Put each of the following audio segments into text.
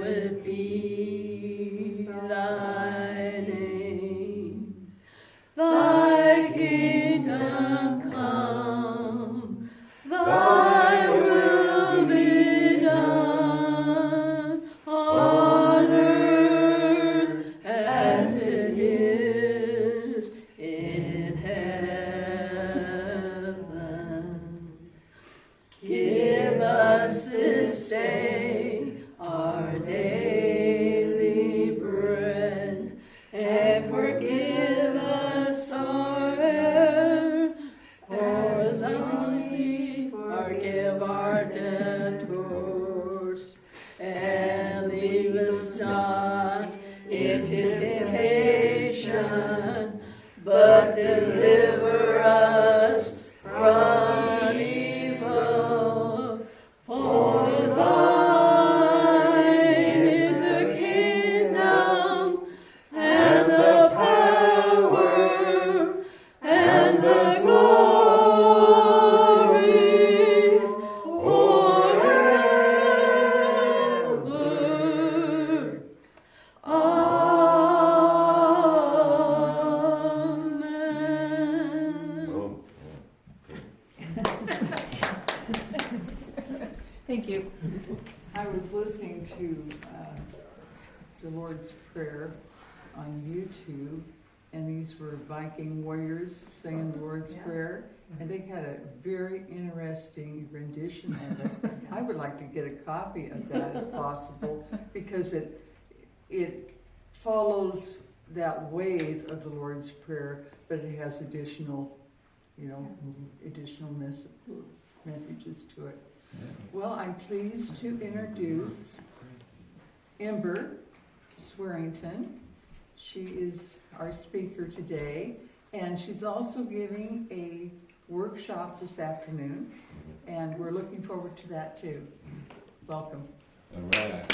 hallowed be thy name. Thy kingdom come, thy will be done on earth as it is in heaven. Give us this day our daily bread, and forgive us our debts, for we forgive our debtors. And lead us not into temptation, but deliver us from evil. For thine is the kingdom, and the power, and the glory, forever. Amen. Thank you. I was listening to the Lord's Prayer on YouTube, and these were Viking warriors saying the Lord's Prayer, and they had a very interesting rendition of it. I would like to get a copy of that if possible, because it follows that wave of the Lord's Prayer, but it has additional messages to it. Well, I'm pleased to introduce Ember Swearingen. She is our speaker today, and she's also giving a workshop this afternoon, and we're looking forward to that too. Welcome. All right.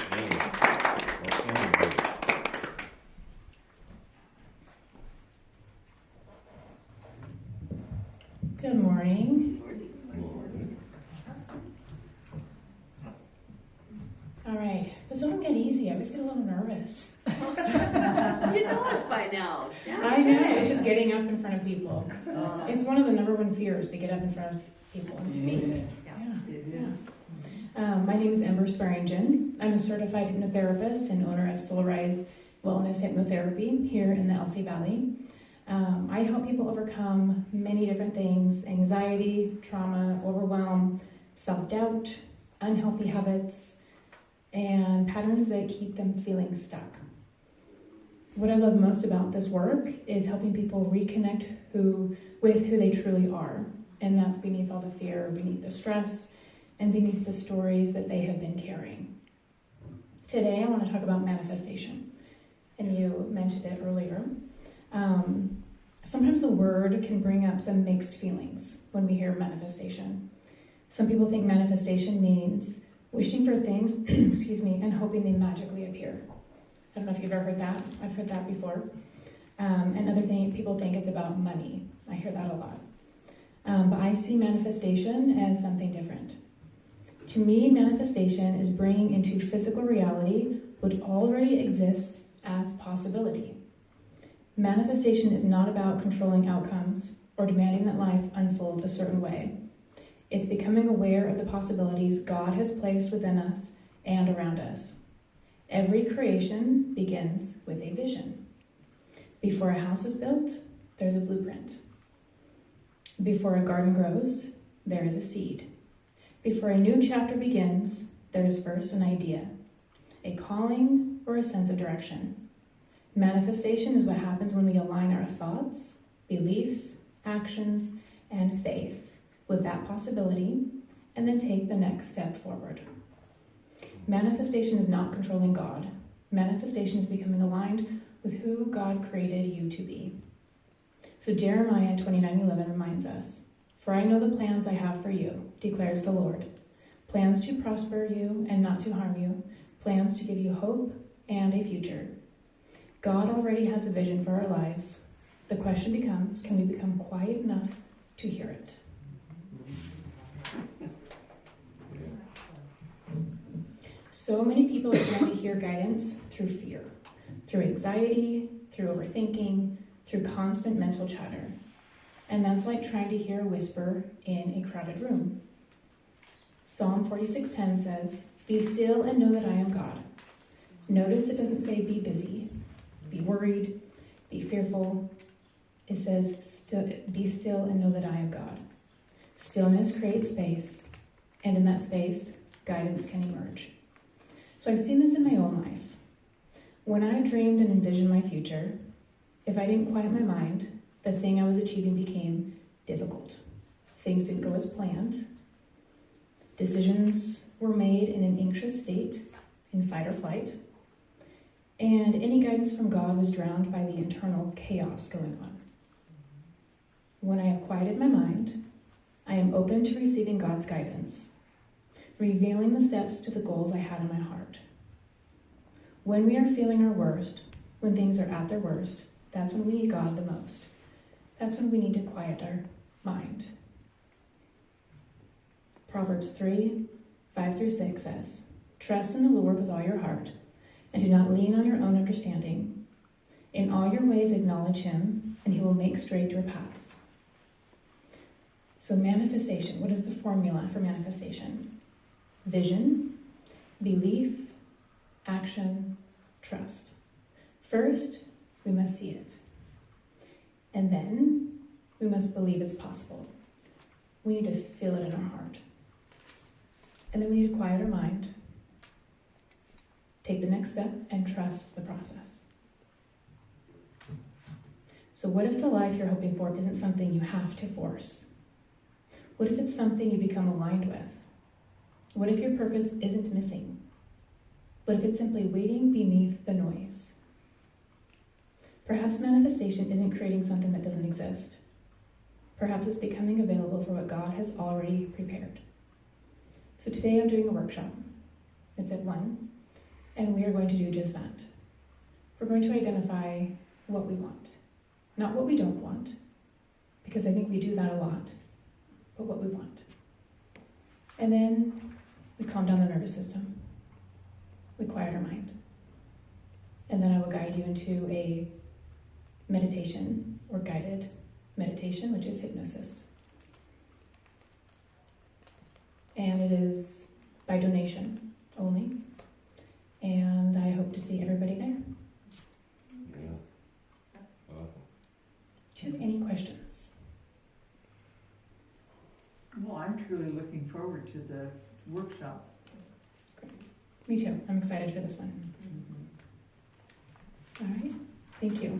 Good morning. All right, this will get easy. I always get a little nervous. You know us by now. I know, it's just getting up in front of people. It's one of the number one fears, to get up in front of people and speak. My name is Ember Swearingen. I'm a certified hypnotherapist and owner of Soul Rise Wellness Hypnotherapy here in the LC Valley. I help people overcome many different things: anxiety, trauma, overwhelm, self-doubt, unhealthy habits, and patterns that keep them feeling stuck. What I love most about this work is helping people reconnect with who they truly are. And that's beneath all the fear, beneath the stress, and beneath the stories that they have been carrying. Today, I want to talk about manifestation. And you mentioned it earlier. Sometimes the word can bring up some mixed feelings when we hear manifestation. Some people think manifestation means wishing for things, and hoping they magically appear. I don't know if you've ever heard that. I've heard that before. And other people think it's about money. I hear that a lot. But I see manifestation as something different. To me, manifestation is bringing into physical reality what already exists as possibility. Manifestation is not about controlling outcomes or demanding that life unfold a certain way. It's becoming aware of the possibilities God has placed within us and around us. Every creation begins with a vision. Before a house is built, there's a blueprint. Before a garden grows, there is a seed. Before a new chapter begins, there is first an idea, a calling, or a sense of direction. Manifestation is what happens when we align our thoughts, beliefs, actions, and faith with that possibility, and then take the next step forward. Manifestation is not controlling God. Manifestation is becoming aligned with who God created you to be. So Jeremiah 29:11 reminds us, "For I know the plans I have for you, declares the Lord. Plans to prosper you and not to harm you, plans to give you hope and a future." God already has a vision for our lives. The question becomes, can we become quiet enough to hear it? So many people are trying to hear guidance through fear, through anxiety, through overthinking, through constant mental chatter. And that's like trying to hear a whisper in a crowded room. Psalm 46:10 says, "Be still and know that I am God." Notice it doesn't say be busy, be worried, be fearful. It says, be still and know that I am God. Stillness creates space, and in that space, guidance can emerge. So I've seen this in my own life. When I dreamed and envisioned my future, if I didn't quiet my mind, the thing I was achieving became difficult. Things didn't go as planned. Decisions were made in an anxious state, in fight or flight. And any guidance from God was drowned by the internal chaos going on. When I have quieted my mind, I am open to receiving God's guidance, revealing the steps to the goals I had in my heart. When we are feeling our worst, when things are at their worst, that's when we need God the most. That's when we need to quiet our mind. Proverbs 3:5-6 says, "Trust in the Lord with all your heart, and do not lean on your own understanding. In all your ways acknowledge him, and he will make straight your paths." So manifestation, what is the formula for manifestation? Vision, belief, action, trust. First, we must see it. And then we must believe it's possible. We need to feel it in our heart. And then we need to quiet our mind, take the next step, and trust the process. So what if the life you're hoping for isn't something you have to force? What if it's something you become aligned with? What if your purpose isn't missing? What if it's simply waiting beneath the noise? Perhaps manifestation isn't creating something that doesn't exist. Perhaps it's becoming available for what God has already prepared. So today I'm doing a workshop. It's at 1, and we are going to do just that. We're going to identify what we want, not what we don't want, because I think we do that a lot, but what we want. And then we calm down the nervous system. We quiet our mind. And then I will guide you into a meditation or guided meditation, which is hypnosis. And it is by donation only. And I hope to see everybody there. Yeah. Awesome. Do you have any questions? Well, I'm truly looking forward to the workshop. Me too. I'm excited for this one. All right. Thank you.